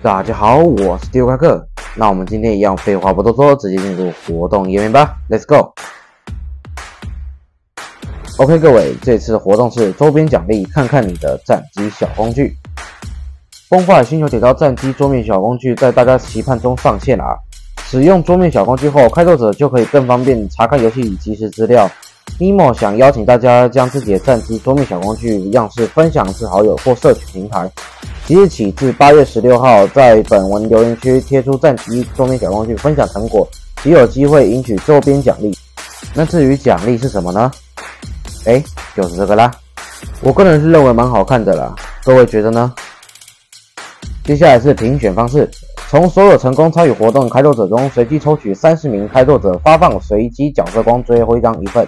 大家好，我是丢开克。那我们今天一样废话不多说，直接进入活动页面吧 ，Let's go。OK， 各位，这次的活动是周边奖励，看看你的战机小工具。崩坏星球铁道战机桌面小工具在大家期盼中上线啦！使用桌面小工具后，开拓者就可以更方便查看游戏里即时资料。Nemo 想邀请大家将自己的战机桌面小工具样式分享至好友或社群平台。即日起至8月16号，在本文留言区贴出战机桌面小工具分享成果，即有机会赢取周边奖励。那至于奖励是什么呢？就是这个啦。我个人是认为蛮好看的啦，各位觉得呢？接下来是评选方式，从所有成功参与活动开拓者中随机抽取30名开拓者，发放随机角色光追徽章1份。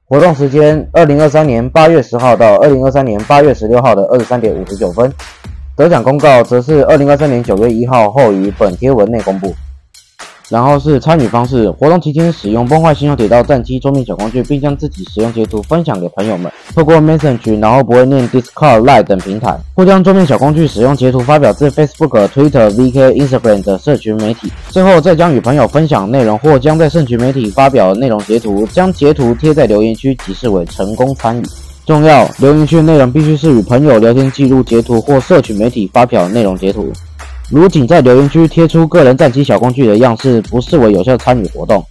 活动时间2023年8月10号到2023年8月16号的23点59分。得奖公告则是2023年9月1号后于本贴文内公布。然后是参与方式，活动期间使用崩坏星球铁道战机桌面小工具，并将自己使用截图分享给朋友们，透过 Messenger 然后不会念 Discord、Line 等平台，或将桌面小工具使用截图发表至 Facebook、Twitter、VK、Instagram 的社群媒体，最后再将与朋友分享内容，或将在社群媒体发表内容截图，将截图贴在留言区即视为成功参与。重要，留言区内容必须是与朋友聊天记录截图或社群媒体发表内容截图。如仅在留言区贴出个人战机小工具的样式，不视为有效参与活动。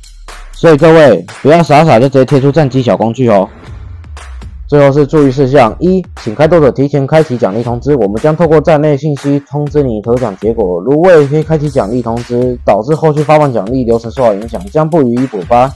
所以各位不要傻傻就直接贴出战机小工具哦。最后是注意事项：一，请开拓者提前开启奖励通知，我们将透过站内信息通知你得奖结果。如未开启奖励通知，导致后续发放奖励流程受到影响，将不予以补发。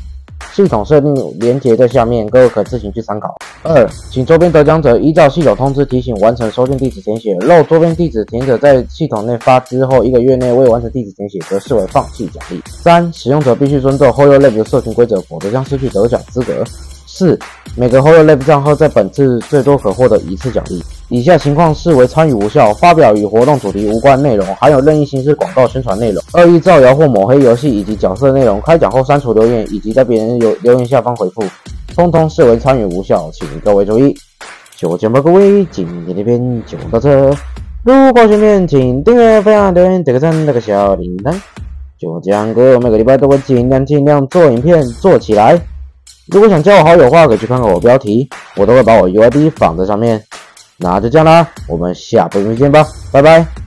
系统设定连结在下面，各位可自行去参考。2，请周边得奖者依照系统通知提醒完成收件地址填写，漏周边地址填者在系统内发之后1个月内未完成地址填写，则视为放弃奖励。3，使用者必须遵守 HoloLab 的社群规则，否则将失去得奖资格。4，每个 HoloLab 账号在本次最多可获得1次奖励。以下情况视为参与无效：发表与活动主题无关内容，含有任意形式广告宣传内容，恶意造谣或抹黑游戏以及角色内容，开奖后删除留言，以及在别人留言下方回复，通通视为参与无效，请各位注意。就这么各位，今天的片就到这。如果喜欢请订阅、分享、留言、点个赞、那个小铃铛。就这样，各位每个礼拜都会尽量做影片做起来。如果想加我好友的话，可以去看看我标题，我都会把我 UID 放在上面。那就这样啦，我们下部影片见吧，拜拜。